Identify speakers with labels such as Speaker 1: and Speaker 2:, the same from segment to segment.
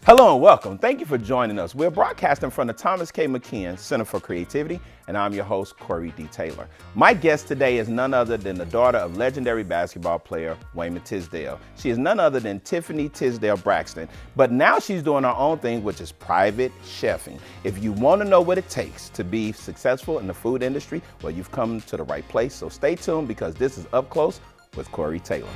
Speaker 1: Hello and welcome. Thank you for joining us. We're broadcasting from the Thomas K. McKeon Center for Creativity, and I'm your host, Corey D. Taylor. My guest today is none other than the daughter of legendary basketball player Tiffany Tisdale. She is none other than Tiffany Tisdale Braxton, but now she's doing her own thing, which is private chefing. If you want to know what it takes to be successful in the food industry, well, you've come to the right place. So stay tuned because this is Up Close with Corey Taylor.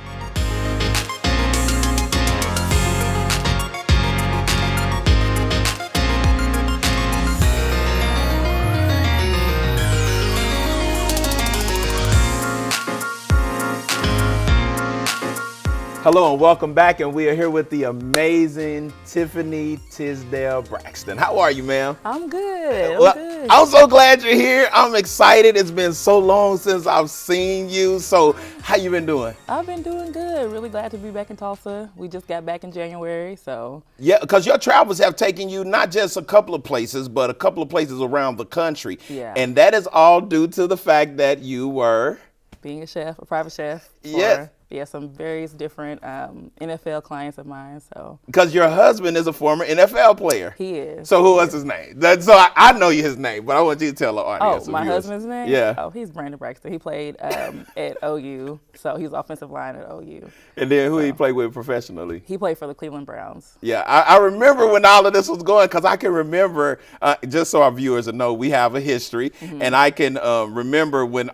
Speaker 1: Hello and welcome back, and we are here with the amazing Tiffany Tisdale Braxton. How are you, ma'am?
Speaker 2: I'm good.
Speaker 1: I'm so glad you're here. I'm excited. It's been so long since I've seen you. So how you been doing?
Speaker 2: I've been doing good. Really glad to be back in Tulsa. We just got back in January, so.
Speaker 1: Yeah, because your travels have taken you not just a couple of places, but a couple of places around the country.
Speaker 2: Yeah.
Speaker 1: And that is all due to the fact that you were
Speaker 2: being a chef, a private chef.
Speaker 1: Yes.
Speaker 2: Yeah, some various different NFL clients of mine. So
Speaker 1: because your husband is a former NFL player.
Speaker 2: He is.
Speaker 1: So who was his name? I know his name, but I want you to tell the audience.
Speaker 2: Oh, my husband's name?
Speaker 1: Yeah.
Speaker 2: Oh, he's Brandon Braxton. He played at OU, so he's offensive line at OU.
Speaker 1: And then who he played with professionally?
Speaker 2: He played for the Cleveland Browns.
Speaker 1: Yeah, I remember when all of this was going, because I can remember, just so our viewers know, we have a history, and I can remember when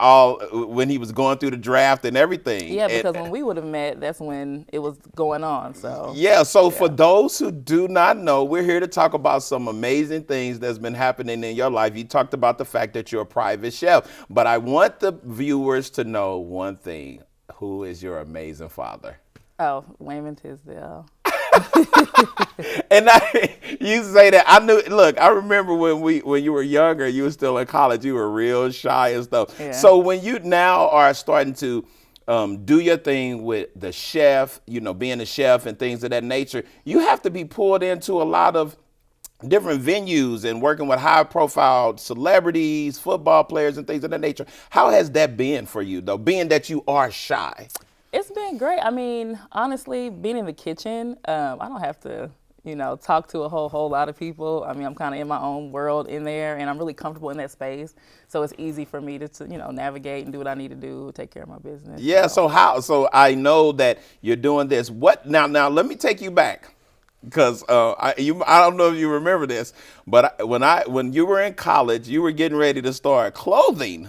Speaker 1: he was going through the draft and everything.
Speaker 2: Yeah, because when we would have met, that's when it was going on. So
Speaker 1: for those who do not know, we're here to talk about some amazing things that's been happening in your life. You talked about the fact that you're a private chef, but I want the viewers to know one thing. Who is your amazing father?
Speaker 2: Oh, Tiffany Tisdale.
Speaker 1: And you say that, I knew. Look, I remember when you were younger, you were still in college, you were real shy and stuff.
Speaker 2: Yeah.
Speaker 1: So when you now are starting to do your thing with the chef, being a chef and things of that nature, you have to be pulled into a lot of different venues and working with high profile celebrities, football players and things of that nature. How has that been for you, though, being that you are shy?
Speaker 2: It's been great. I mean, honestly, being in the kitchen, I don't have to, talk to a whole lot of people. I mean, I'm kind of in my own world in there, and I'm really comfortable in that space. So it's easy for me to navigate and do what I need to do, take care of my business.
Speaker 1: Yeah. So I know that you're doing this. What now? Let me take you back. Because I don't know if you remember this, but when you were in college, you were getting ready to start a clothing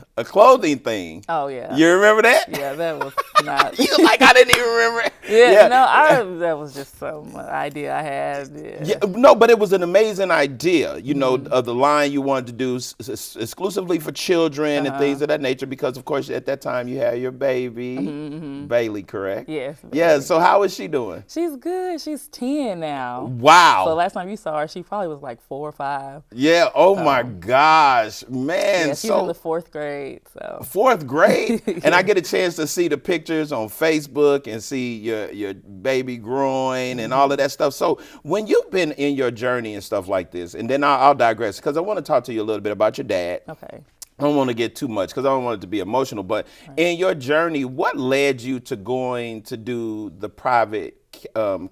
Speaker 1: thing.
Speaker 2: Oh yeah.
Speaker 1: You remember that?
Speaker 2: Yeah, that was not.
Speaker 1: You like I didn't even remember it.
Speaker 2: Yeah. No, that was just some idea I had.
Speaker 1: Yeah. No, but it was an amazing idea. Of the line you wanted to do exclusively for children and things of that nature. Because of course at that time you had your baby, Bailey, correct?
Speaker 2: Yes.
Speaker 1: Yeah. So how is she doing?
Speaker 2: She's good. She's 10 now.
Speaker 1: Wow.
Speaker 2: So last time you saw her, she probably was like 4 or 5.
Speaker 1: Yeah. Oh my gosh, man.
Speaker 2: Yeah, she's in the 4th grade. So
Speaker 1: 4th grade, and I get a chance to see the pictures on Facebook and see your baby growing and all of that stuff. So when you've been in your journey and stuff like this, and then I'll digress because I want to talk to you a little bit about your dad.
Speaker 2: Okay.
Speaker 1: I don't want to get too much because I don't want it to be emotional, but in your journey, what led you to going to do the private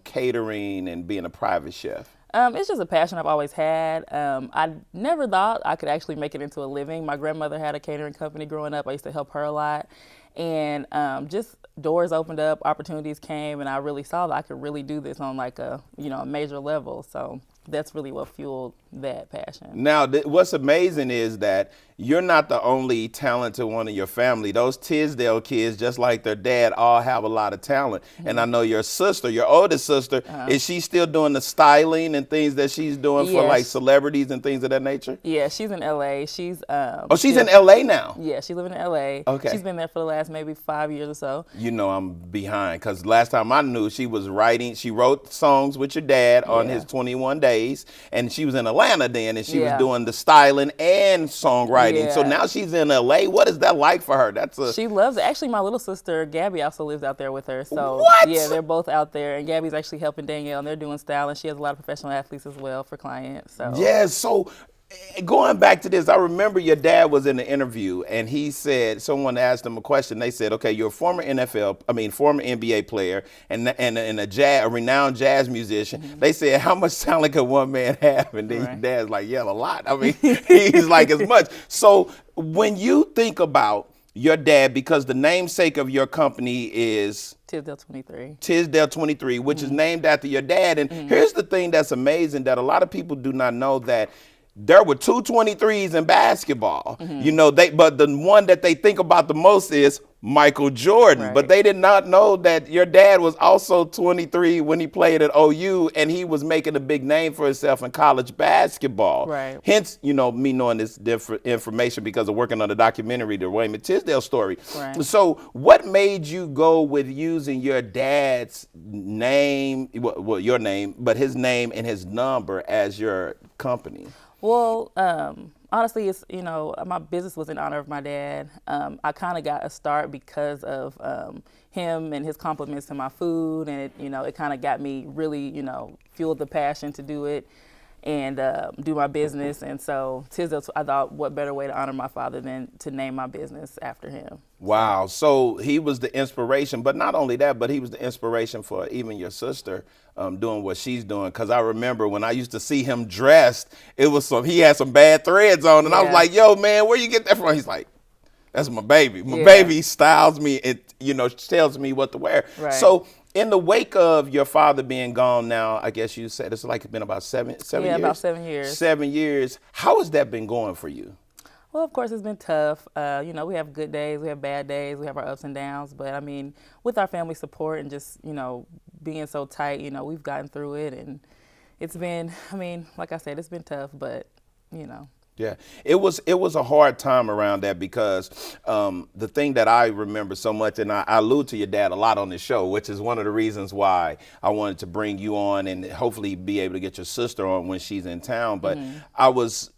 Speaker 1: catering and being a private chef?
Speaker 2: It's just a passion I've always had. I never thought I could actually make it into a living. My grandmother had a catering company growing up. I used to help her a lot. And just doors opened up, opportunities came, and I really saw that I could really do this on like a major level. So that's really what fueled that passion. Now,
Speaker 1: what's amazing is that you're not the only talented one in your family. Those Tisdale kids, just like their dad, all have a lot of talent. And I know your sister, your oldest sister, is she still doing the styling and things that she's doing for like celebrities and things of that nature?
Speaker 2: Yeah, she's in LA. She's
Speaker 1: she's in LA now?
Speaker 2: Yeah, she's living in LA.
Speaker 1: Okay.
Speaker 2: She's been there for the last maybe 5 years or so.
Speaker 1: I'm behind because last time I knew she wrote songs with your dad on his 21 days, and she was in Atlanta then, and she was doing the styling and songwriting. Yeah. So now she's in LA. What is that like for her?
Speaker 2: She loves it. Actually, my little sister Gabby also lives out there with her. So
Speaker 1: what?
Speaker 2: Yeah, they're both out there, and Gabby's actually helping Danielle, and they're doing styling. She has a lot of professional athletes as well for clients. So
Speaker 1: yeah. So Going back to this, I remember your dad was in an interview and he said, someone asked him a question. They said, okay, you're a former former NBA player and a renowned jazz musician.
Speaker 2: Mm-hmm.
Speaker 1: They said, how much talent could one man have? And then your
Speaker 2: Right.
Speaker 1: dad's like, yeah, a lot. I mean, he's like as much. So when you think about your dad, because the namesake of your company is
Speaker 2: Tisdale 23.
Speaker 1: Tisdale 23, which is named after your dad. And here's the thing that's amazing that a lot of people do not know, that there were two 23s in basketball. You know, but the one that they think about the most is Michael Jordan.
Speaker 2: Right.
Speaker 1: But they did not know that your dad was also 23 when he played at OU, and he was making a big name for himself in college basketball.
Speaker 2: Right.
Speaker 1: Hence, you know, me knowing this different information because of working on the documentary, the Wayman Tisdale story.
Speaker 2: Right.
Speaker 1: So what made you go with using your dad's name, well, your name, but his name and his number as your company?
Speaker 2: Well, honestly, it's, my business was in honor of my dad. I kind of got a start because of him and his compliments to my food, and it kind of got me really, fueled the passion to do it and do my business. And so Tisdale, I thought, what better way to honor my father than to name my business after him.
Speaker 1: Wow. So he was the inspiration, but not only that, but he was the inspiration for even your sister doing what she's doing. Because I remember when I used to see him dressed, he had some bad threads on. And I was
Speaker 2: Yeah.
Speaker 1: like, yo, man, where you get that from? He's like, that's my baby. My
Speaker 2: Yeah.
Speaker 1: baby styles me. It, tells me what to wear.
Speaker 2: Right.
Speaker 1: So in the wake of your father being gone now, I guess you said it's like been about seven
Speaker 2: Yeah,
Speaker 1: years?
Speaker 2: about 7 years.
Speaker 1: 7 years. How has that been going for you?
Speaker 2: Well, of course, it's been tough. We have good days, we have bad days, we have our ups and downs. But I mean, with our family support and just, being so tight, we've gotten through it. And it's been, like I said, it's been tough, but,
Speaker 1: Yeah, it was a hard time around that because the thing that I remember so much, and I allude to your dad a lot on this show, which is one of the reasons why I wanted to bring you on and hopefully be able to get your sister on when she's in town. But I was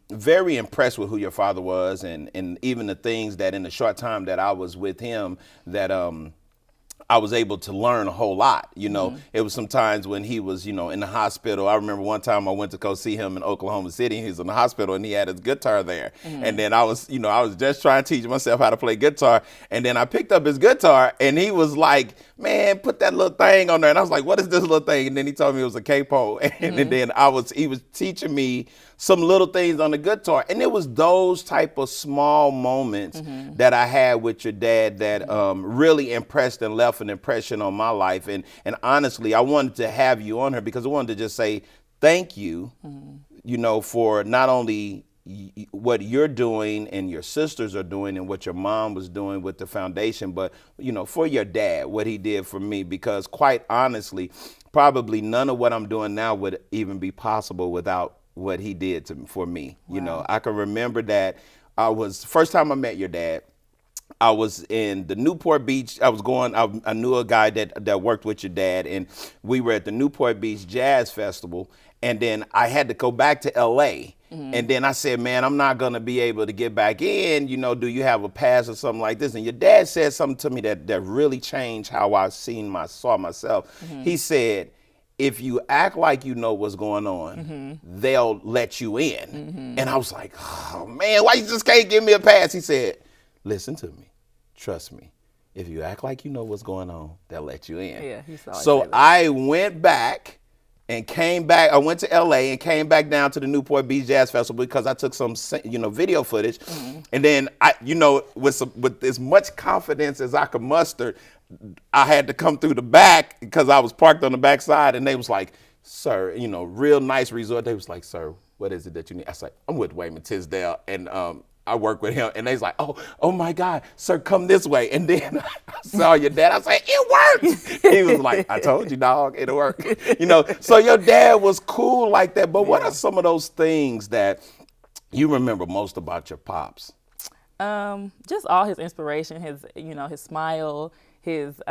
Speaker 1: very impressed with who your father was, and even the things that in the short time that I was with him that I was able to learn a whole lot. It was some times when he was, in the hospital. I remember one time I went to go see him in Oklahoma City. He was in the hospital and he had his guitar there. And then I was just trying to teach myself how to play guitar. And then I picked up his guitar and he was like, man, put that little thing on there. And I was like, what is this little thing? And then he told me it was a capo. And then he was teaching me some little things on the guitar. And it was those type of small moments that I had with your dad that really impressed and left an impression on my life. And honestly, I wanted to have you on here because I wanted to just say thank you, for not only what you're doing and your sisters are doing and what your mom was doing with the foundation, but, for your dad, what he did for me, because quite honestly, probably none of what I'm doing now would even be possible without what he did for me.
Speaker 2: Wow.
Speaker 1: I can remember that first time I met your dad, I was in the Newport Beach. I knew a guy that worked with your dad, and we were at the Newport Beach Jazz Festival. And then I had to go back to LA. And then I said, man, I'm not going to be able to get back in. Do you have a pass or something like this? And your dad said something to me that really changed how I saw myself. He said, if you act like you know what's going on, they'll let you in. And I was like, oh, man, why you just can't give me a pass? He said, listen to me. Trust me. If you act like you know what's going on, they'll let you in.
Speaker 2: Yeah, he saw it.
Speaker 1: So I went back and came back. I went to LA and came back down to the Newport Beach Jazz Festival because I took some, video footage. And then with as much confidence as I could muster, I had to come through the back because I was parked on the back side, and they was like, sir, real nice resort. They was like, sir, what is it that you need? I was like, I'm with Wayman Tisdale, and I work with him. And they was like, oh my God, sir, come this way. And then I saw your dad. I was like, it worked. He was like, I told you, dog, it'll work. So your dad was cool like that. But what are some of those things that you remember most about your pops?
Speaker 2: Just all his inspiration, his smile, his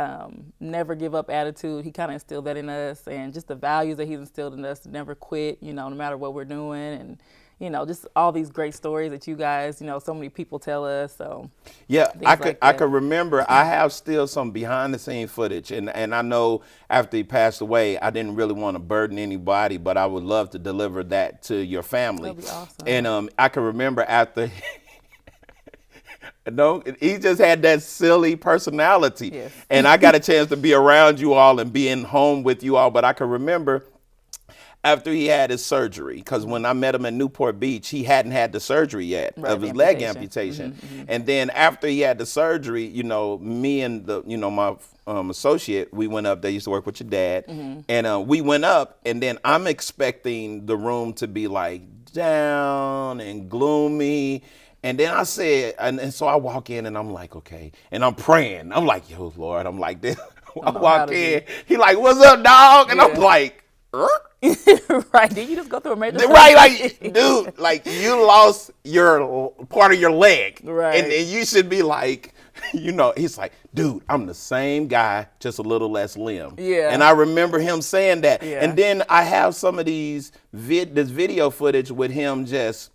Speaker 2: never give up attitude. He kind of instilled that in us, and just the values that he's instilled in us to never quit, no matter what we're doing. And, just all these great stories that you guys, so many people tell us. So
Speaker 1: Yeah,
Speaker 2: things like
Speaker 1: I
Speaker 2: that.
Speaker 1: could remember. I have still some behind the scene footage, and I know after he passed away, I didn't really want to burden anybody, but I would love to deliver that to your family.
Speaker 2: That'd be awesome.
Speaker 1: And I can remember after. No, he just had that silly personality.
Speaker 2: Yes.
Speaker 1: And I got a chance to be around you all and being home with you all. But I can remember after he had his surgery, because when I met him in Newport Beach, he hadn't had the surgery yet
Speaker 2: Right,
Speaker 1: of his leg amputation. And then after he had the surgery, me and my associate, we went up. They used to work with your dad, and we went up. And then I'm expecting the room to be like down and gloomy. And then I said, and so I walk in and I'm like, okay. And I'm praying. I'm like, yo, Lord, I'm like this. I walk in. He like, what's up, dog? And I'm like,
Speaker 2: Right. Did you just go through a major
Speaker 1: right, like, dude, like you lost your part of your leg.
Speaker 2: Right.
Speaker 1: And you should be like, he's like, dude, I'm the same guy, just a little less limb.
Speaker 2: Yeah.
Speaker 1: And I remember him saying that.
Speaker 2: Yeah.
Speaker 1: And then I have some of this video footage with him just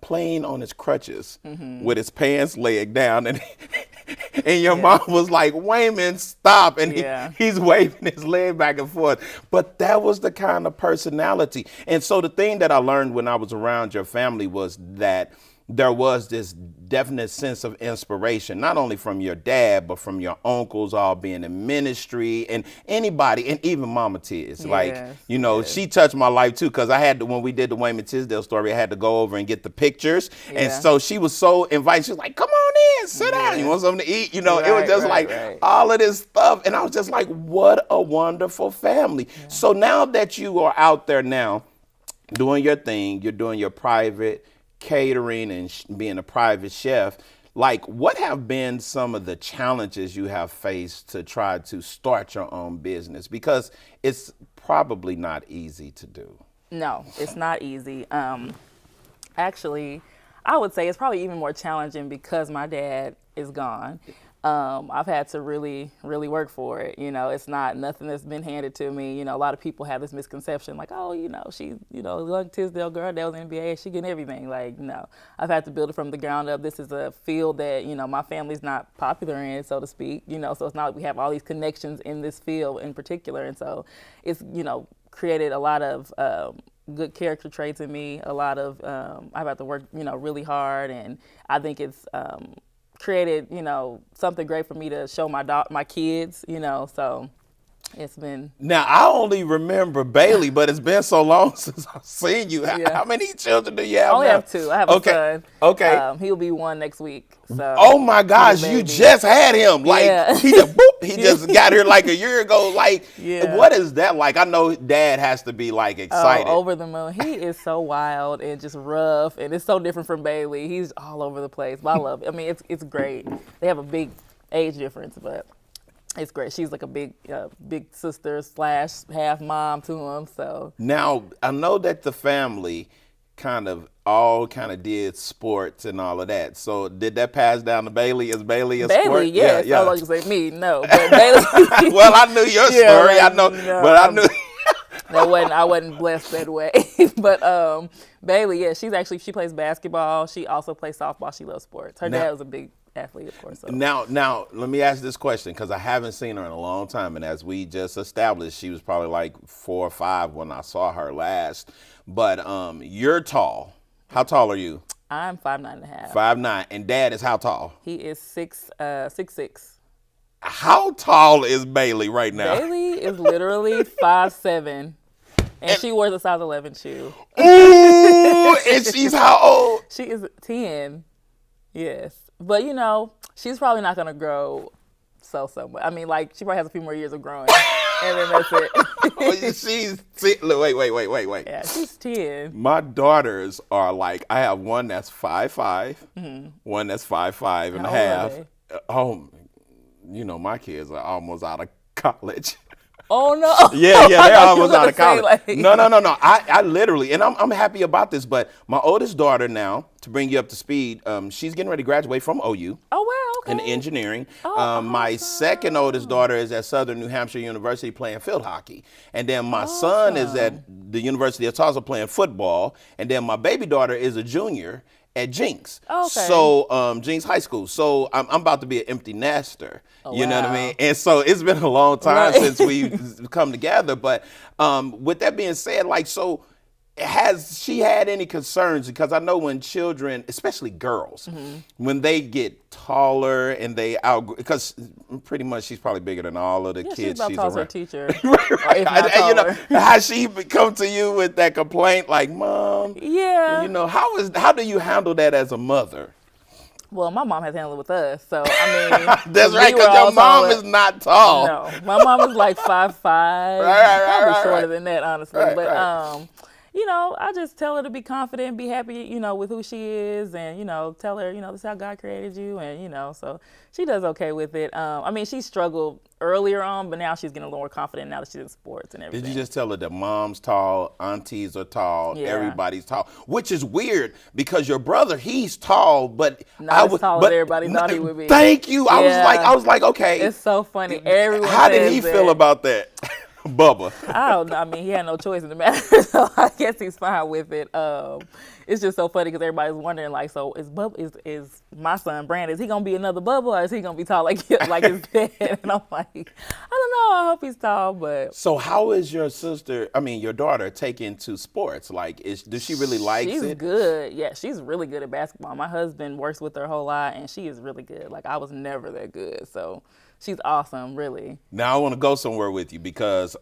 Speaker 1: playing on his crutches with his pants leg down, and your mom was like, Wayman, stop. And he's waving his leg back and forth. But that was the kind of personality. And so the thing that I learned when I was around your family was that there was this definite sense of inspiration, not only from your dad, but from your uncles all being in ministry and anybody, and even Mama Tiz. She touched my life too, because I had to, when we did the Tiffany Tisdale story, I had to go over and get the pictures. And so she was so invited. She was like, come on in, sit down. You want something to eat? It was just all of this stuff. And I was just like, what a wonderful family. So now that you are out there now doing your thing, you're doing your private catering and being a private chef, like what have been some of the challenges you have faced to try to start your own business? Because it's probably not easy to do.
Speaker 2: No, it's not easy. Actually, I would say it's probably even more challenging because my dad is gone. I've had to really, really work for it. It's not nothing that's been handed to me. A lot of people have this misconception like, oh, she's, young Tisdale girl, that was NBA, she getting everything. Like, no, I've had to build it from the ground up. This is a field that, my family's not popular in, so to speak, so it's not like we have all these connections in this field in particular. And so it's, created a lot of, good character traits in me. A lot of, I've had to work, really hard. And I think it's, created, something great for me to show my kids, so it's been.
Speaker 1: Now, I only remember Bailey, but it's been so long since I've seen you. How many children do you have?
Speaker 2: I only have two. I have a son.
Speaker 1: Okay.
Speaker 2: He'll be one next week. So.
Speaker 1: Oh my gosh, you just had him. Like he just he just got here like a year ago. Like, what is that like? I know Dad has to be like excited.
Speaker 2: Over the moon. He is so wild and just rough, and it's so different from Bailey. He's all over the place, but I love it. I mean, it's great. They have a big age difference, but it's great. She's like a big sister / half mom to him. So
Speaker 1: now I know that the family all did sports and all of that. So did that pass down to Bailey? Is Bailey a sport?
Speaker 2: Bailey, yes. Yeah. I was going to say me, no. But Bailey.
Speaker 1: Well, I knew your story. I know, no, but I knew.
Speaker 2: I wasn't blessed that way. But Bailey, yeah, she plays basketball. She also plays softball. She loves sports. Her dad was a big athlete, of course. So.
Speaker 1: Now, let me ask this question, because I haven't seen her in a long time, and as we just established, she was probably like 4 or 5 when I saw her last. But you're tall. How tall are you?
Speaker 2: I'm 5'9.5".
Speaker 1: 5'9", and Dad is how tall?
Speaker 2: He is 6'6".
Speaker 1: How tall is Bailey right now?
Speaker 2: Bailey is literally 5'7", and she wears a size 11 shoe.
Speaker 1: Ooh, and she's how old?
Speaker 2: She is 10. Yes. But, she's probably not going to grow so much. I mean, like, she probably has a few more years of growing, and then that's it.
Speaker 1: Wait.
Speaker 2: Yeah, she's 10.
Speaker 1: My daughters are like, I have one that's 5'5", one that's 5'5" and a half. Oh, my kids are almost out of college.
Speaker 2: Oh no.
Speaker 1: Yeah,
Speaker 2: I
Speaker 1: they're
Speaker 2: thought you
Speaker 1: almost
Speaker 2: were
Speaker 1: out of
Speaker 2: gonna say,
Speaker 1: college.
Speaker 2: like,
Speaker 1: No. I literally, and I'm happy about this. But my oldest daughter now, to bring you up to speed, she's getting ready to graduate from OU
Speaker 2: oh wow,
Speaker 1: in
Speaker 2: okay.
Speaker 1: engineering.
Speaker 2: Oh,
Speaker 1: My second oldest
Speaker 2: awesome.
Speaker 1: daughter is at Southern New Hampshire University playing field hockey, and then my son is at
Speaker 2: Awesome.
Speaker 1: the University of Tulsa playing football, and then my baby daughter is a junior at Jinx.
Speaker 2: Okay.
Speaker 1: So Jinx High School. So I'm about to be an empty nester.
Speaker 2: Oh
Speaker 1: You know what I mean?
Speaker 2: wow.
Speaker 1: And so it's been a long time
Speaker 2: Right.
Speaker 1: since we've come together. But with that being said, like, so has she had any concerns? Because I know when children, especially girls, when they get taller and they out, because pretty much she's probably bigger than all of the
Speaker 2: Yeah, she's
Speaker 1: kids
Speaker 2: about
Speaker 1: she's
Speaker 2: tall as her
Speaker 1: around.
Speaker 2: teacher.
Speaker 1: Right,
Speaker 2: Or if not
Speaker 1: And, you know,
Speaker 2: taller.
Speaker 1: has she come to you with that complaint, like, Mom?
Speaker 2: Yeah.
Speaker 1: You know, how do you handle that as a mother?
Speaker 2: Well, my mom has handled it with us, so I mean,
Speaker 1: That's right,
Speaker 2: we were
Speaker 1: because your
Speaker 2: all
Speaker 1: mom
Speaker 2: taller.
Speaker 1: is not tall.
Speaker 2: No, my mom is like 5'5", probably shorter than that, honestly.
Speaker 1: Right,
Speaker 2: But
Speaker 1: right.
Speaker 2: you know, I just tell her to be confident, be happy, you know, with who she is, and you know, tell her, you know, this is how God created you, and you know, so she does okay with it. I mean, she struggled earlier on, but now she's getting a little more confident now that she's in sports and everything.
Speaker 1: Did you just tell her that mom's tall, aunties are tall,
Speaker 2: Yeah.
Speaker 1: everybody's tall? Which is weird because your brother, he's tall, but
Speaker 2: Not as tall as everybody thought he would be.
Speaker 1: Thank you.
Speaker 2: Yeah.
Speaker 1: I was like, okay.
Speaker 2: It's so funny. Everyone
Speaker 1: How did
Speaker 2: says
Speaker 1: he
Speaker 2: that.
Speaker 1: feel about that? Bubba.
Speaker 2: I don't know. I mean, he had no choice in the matter, so I guess he's fine with it. It's just so funny because everybody's wondering, like, so is my son Brandon? Is he gonna be another Bubba, or is he gonna be tall like his dad? And I'm like, I don't know. I hope he's tall, but
Speaker 1: So how is your your daughter taking to sports? Like, does she really likes
Speaker 2: she's
Speaker 1: it?
Speaker 2: good. Yeah, she's really good at basketball. My husband works with her a whole lot, and she is really good. Like, I was never that good, so she's awesome, really.
Speaker 1: Now I want to go somewhere with you because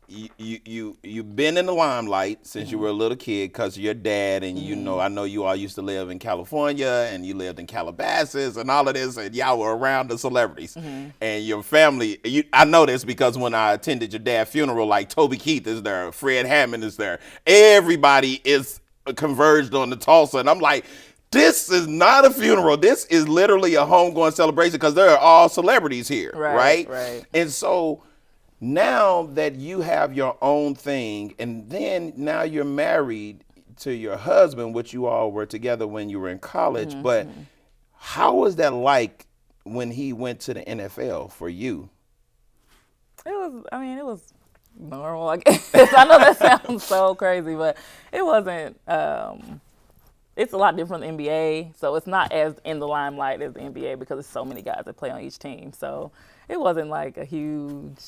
Speaker 1: you've been in the limelight since you were a little kid because of your dad, and you know, I know you all used to live in California and you lived in Calabasas and all of this, and y'all were around the celebrities and your family. I know this because when I attended your dad's funeral, like Toby Keith is there, Fred Hammond is there, everybody is converged on the Tulsa, and I'm like, this is not a funeral. This is literally a homegoing celebration because they're all celebrities here, right?
Speaker 2: Right.
Speaker 1: And so now that you have your own thing, and then now you're married to your husband, which you all were together when you were in college, but how was that like when he went to the NFL for you?
Speaker 2: It was normal, I guess. I know that sounds so crazy, but it wasn't. It's a lot different than the NBA, so it's not as in the limelight as the NBA because there's so many guys that play on each team. So it wasn't like a huge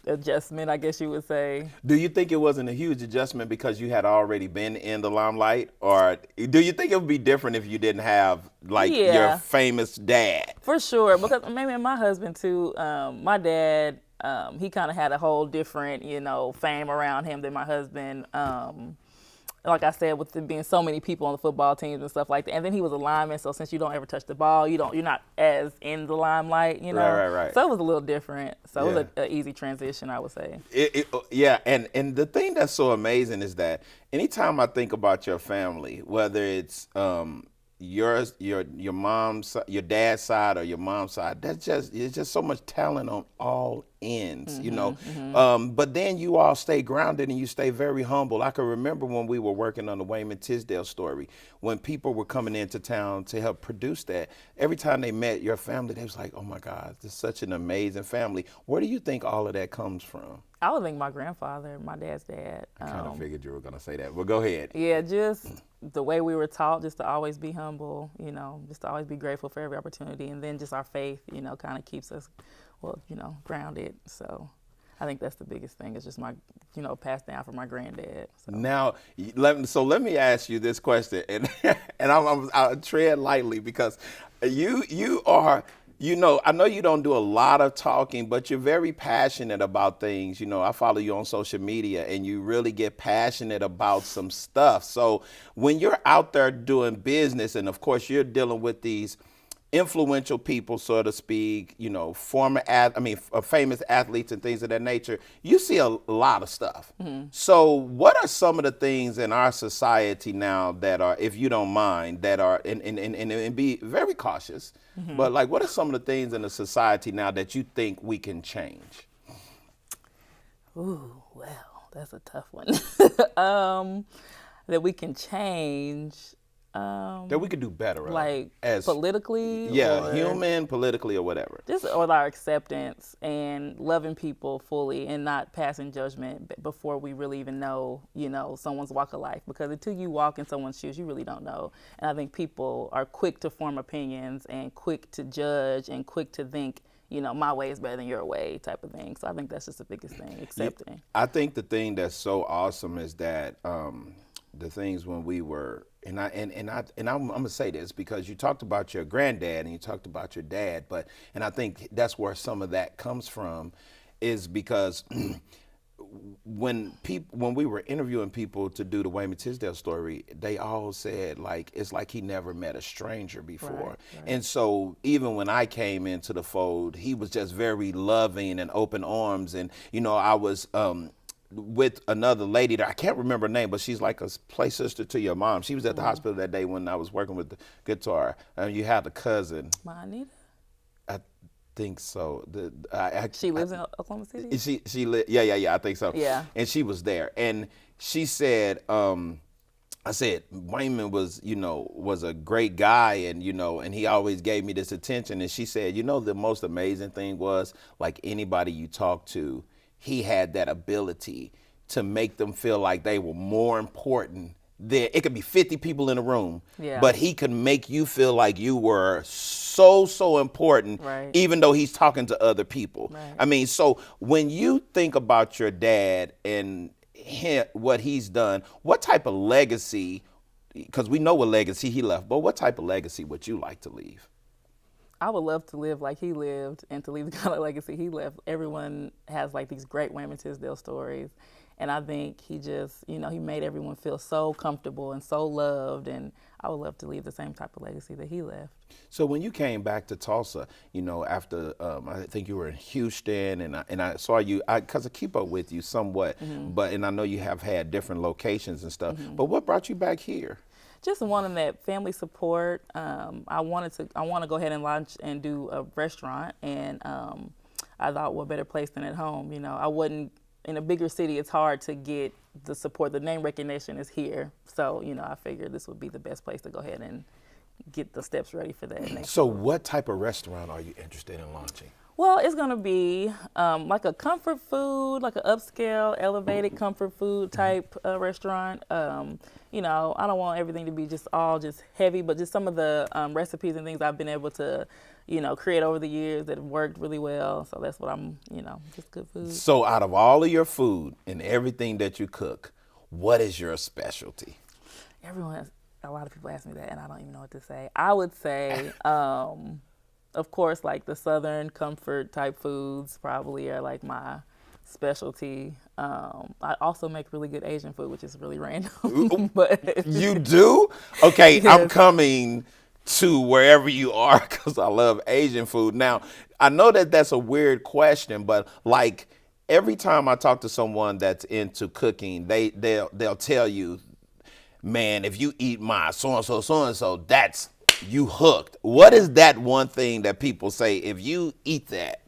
Speaker 2: adjustment, I guess you would say.
Speaker 1: Do you think it wasn't a huge adjustment because you had already been in the limelight, or do you think it would be different if you didn't have like your
Speaker 2: Yeah.
Speaker 1: famous dad?
Speaker 2: For sure, because maybe my husband too. My dad, he kind of had a whole different, you know, fame around him than my husband. Like I said, with there being so many people on the football teams and stuff like that, and then he was a lineman. So since you don't ever touch the ball, you're not as in the limelight, you know.
Speaker 1: Right.
Speaker 2: So it was a little different. So it was
Speaker 1: Yeah.
Speaker 2: an easy transition, I would say.
Speaker 1: Yeah, and the thing that's so amazing is that anytime I think about your family, whether it's your mom's, your dad's side, or your mom's side, it's just so much talent on all ends, you know. But then you all stay grounded and you stay very humble. I can remember when we were working on the Wayman Tisdale story, when people were coming into town to help produce that. Every time they met your family, they was like, "Oh my God, this is such an amazing family." Where do you think all of that comes from?
Speaker 2: I would think my grandfather, my dad's dad.
Speaker 1: I kind of figured you were gonna say that. Well, go ahead.
Speaker 2: Yeah, just the way we were taught, just to always be humble, you know, just to always be grateful for every opportunity, and then just our faith, you know, kind of keeps us, well, you know, grounded. So I think that's the biggest thing. It's just my, you know, passed down from my granddad. So.
Speaker 1: Now, let me ask you this question, and I'll tread lightly because you are. You know, I know you don't do a lot of talking, but you're very passionate about things. You know, I follow you on social media and you really get passionate about some stuff. So when you're out there doing business, and of course you're dealing with these influential people, so to speak, you know, famous athletes and things of that nature, you see a lot of stuff. So what are some of the things in our society now that are, if you don't mind, that are, and be very cautious, but like what are some of the things in the society now that you think we can change?
Speaker 2: Ooh, well, that's a tough one. That we can change,
Speaker 1: that we could do better of,
Speaker 2: like
Speaker 1: as
Speaker 2: politically,
Speaker 1: yeah,
Speaker 2: or
Speaker 1: human, politically, or whatever.
Speaker 2: just with our acceptance and loving people fully and not passing judgment before we really even know, someone's walk of life. Because until you walk in someone's shoes, you really don't know. And I think people are quick to form opinions and quick to judge and quick to think, my way is better than your way type of thing. So I think that's just the biggest thing, accepting.
Speaker 1: I think the thing that's so awesome is that the things when we were, and I'm gonna say this because you talked about your granddad and you talked about your dad, and I think that's where some of that comes from, is because when we were interviewing people to do the Tiffany Tisdale story, they all said like it's like he never met a stranger before.
Speaker 2: Right.
Speaker 1: And so even when I came into the fold, he was just very loving and open arms. And I was with another lady that I can't remember her name, but she's like a play sister to your mom. She was at the hospital that day when I was working with the guitar. You had a cousin.
Speaker 2: My Anita?
Speaker 1: I think so.
Speaker 2: She lives in Oklahoma City?
Speaker 1: Yeah, I think so.
Speaker 2: Yeah.
Speaker 1: And she was there. And she said, I said, Wayman was a great guy, and and he always gave me this attention. And she said, the most amazing thing was, like, anybody you talk to, he had that ability to make them feel like they were more important. It could be 50 people in a room, but he could make you feel like you were so important,
Speaker 2: right,
Speaker 1: even though he's talking to other people.
Speaker 2: Right.
Speaker 1: I mean, so when you think about your dad and what he's done, what type of legacy, because we know what legacy he left, but what type of legacy would you like to leave?
Speaker 2: I would love to live like he lived and to leave the kind of legacy he left. Everyone has like these great Tiffany Tisdale stories. And I think he just, he made everyone feel so comfortable and so loved. And I would love to leave the same type of legacy that he left.
Speaker 1: So when you came back to Tulsa, after I think you were in Houston, and I saw you, because I keep up with you somewhat, and I know you have had different locations and stuff. But what brought you back here?
Speaker 2: Just wanting that family support. I want to go ahead and launch and do a restaurant, and I thought, what better place than at home? I wouldn't. In a bigger city, it's hard to get the support. The name recognition is here. So, I figured this would be the best place to go ahead and get the steps ready for that.
Speaker 1: So what type of restaurant are you interested in launching?
Speaker 2: Well, it's going to be like a comfort food, like an upscale, elevated comfort food type restaurant. I don't want everything to be just heavy, but just some of the recipes and things I've been able to create over the years that have worked really well. So that's what I'm, just good food.
Speaker 1: So out of all of your food and everything that you cook, what is your specialty?
Speaker 2: A lot of people ask me that, and I don't even know what to say. I would say, of course, like the Southern comfort type foods probably are like my specialty. I also make really good Asian food, which is really random. But
Speaker 1: you do? Okay,
Speaker 2: yes.
Speaker 1: I'm coming to wherever you are because I love Asian food. Now, I know that that's a weird question, but like every time I talk to someone that's into cooking, they'll tell you, man, if you eat my so-and-so, that's you hooked. What is that one thing that people say, if you eat that,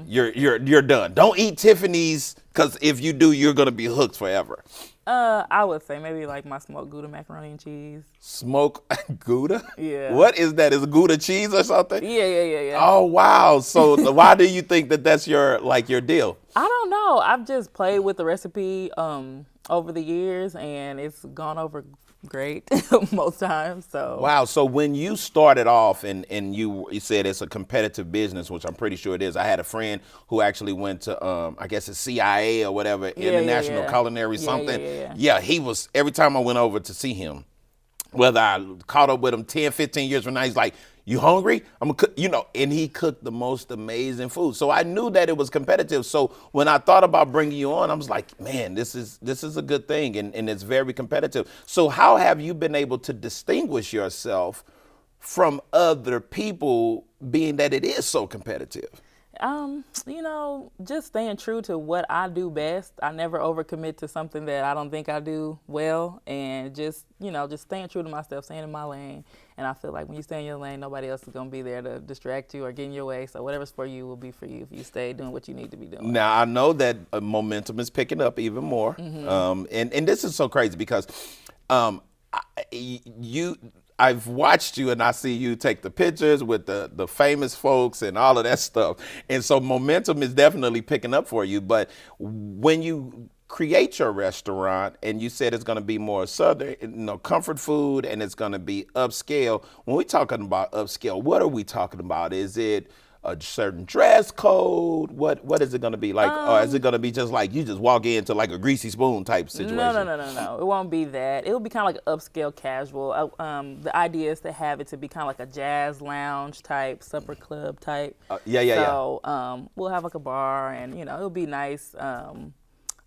Speaker 1: you're done? Don't eat Tiffany's, because if you do, you're gonna be hooked forever.
Speaker 2: I would say maybe like my smoked Gouda macaroni and cheese.
Speaker 1: Smoked Gouda?
Speaker 2: Yeah.
Speaker 1: What is that? Is it Gouda cheese or something?
Speaker 2: Yeah.
Speaker 1: Oh wow! So why do you think that that's your deal?
Speaker 2: I don't know. I've just played with the recipe over the years, and it's gone over great most times. So
Speaker 1: wow. So when you started off and you said it's a competitive business, which I'm pretty sure it is. I had a friend who actually went to I guess it's CIA or whatever, International Culinary something. Yeah, he was, every time I went over to see him, whether I caught up with him 10, 15 years from now, he's like, you hungry? I'm gonna cook, and he cooked the most amazing food. So I knew that it was competitive. So when I thought about bringing you on, I was like, man, this is a good thing, and it's very competitive. So how have you been able to distinguish yourself from other people, being that it is so competitive?
Speaker 2: Just staying true to what I do best. I never overcommit to something that I don't think I do well, and just staying true to myself, staying in my lane. And I feel like when you stay in your lane, nobody else is gonna be there to distract you or get in your way. So whatever's for you will be for you if you stay doing what you need to be doing.
Speaker 1: Now I know that momentum is picking up even more, and this is so crazy because I've watched you and I see you take the pictures with the famous folks and all of that stuff. And so momentum is definitely picking up for you. But when you create your restaurant and you said it's going to be more southern, comfort food, and it's going to be upscale. When we're talking about upscale, what are we talking about? Is it a certain dress code? What is it going to be like? Or is it going to be just like you just walk into like a greasy spoon type situation?
Speaker 2: No. It won't be that. It'll be kind of like upscale casual. The idea is to have it to be kind of like a jazz lounge type, supper club type. So we'll have like a bar, and it'll be nice.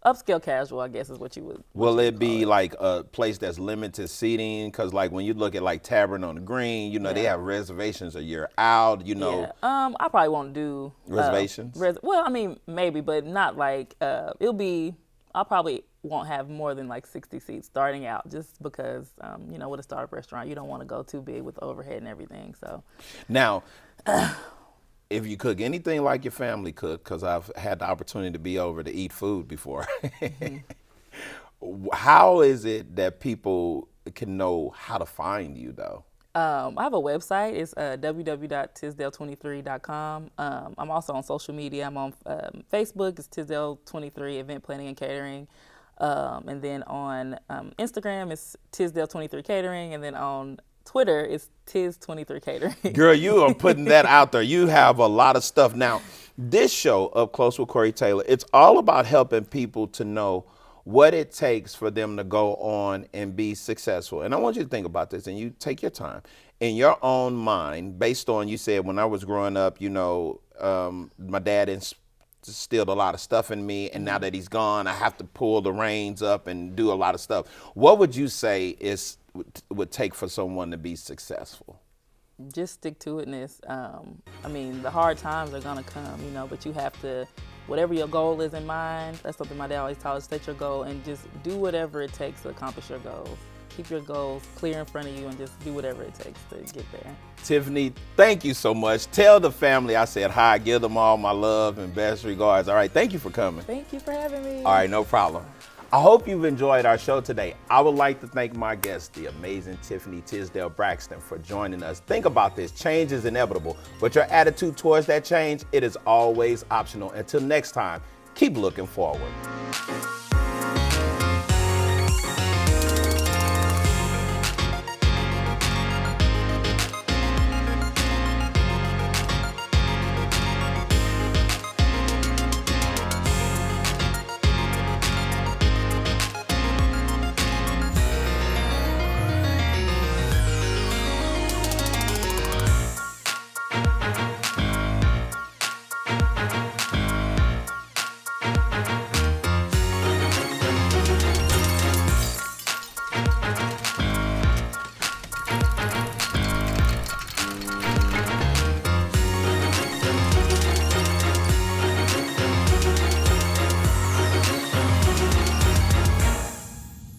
Speaker 2: Upscale casual, I guess, is what you would.
Speaker 1: Will it be like a place that's limited seating? Because like when you look at like Tavern on the Green, they have reservations a year out.
Speaker 2: Yeah. I probably won't do
Speaker 1: reservations.
Speaker 2: Well, I mean maybe, but not like it'll be. I probably won't have more than like 60 seats starting out, just because with a startup restaurant, you don't want to go too big with overhead and everything. So
Speaker 1: now. If you cook anything like your family cook, because I've had the opportunity to be over to eat food before, how is it that people can know how to find you, though?
Speaker 2: I have a website. It's www.tisdale23.com. I'm also on social media. I'm on Facebook. It's Tisdale23 Event Planning and Catering. And then on Instagram, it's Tisdale23 Catering. And then on Twitter is Tiz23 Catering.
Speaker 1: Girl, you are putting that out there. You have a lot of stuff. Now, this show, Up Close with Corey Taylor, it's all about helping people to know what it takes for them to go on and be successful. And I want you to think about this, and you take your time. In your own mind, based on, you said, when I was growing up, my dad instilled a lot of stuff in me, and now that he's gone, I have to pull the reins up and do a lot of stuff. What would you say would take for someone to be successful?
Speaker 2: Just stick to itness. The hard times are gonna come, but you have to, whatever your goal is in mind, that's something my dad always taught us, set your goal and just do whatever it takes to accomplish your goals. Keep your goals clear in front of you and just do whatever it takes to get there.
Speaker 1: Tiffany, thank you so much. Tell the family I said hi, give them all my love and best regards. All right, thank you for coming.
Speaker 2: Thank you for having me.
Speaker 1: All right, no problem. I hope you've enjoyed our show today. I would like to thank my guest, the amazing Tiffany Tisdale Braxton, for joining us. Think about this, change is inevitable, but your attitude towards that change, it is always optional. Until next time, keep looking forward.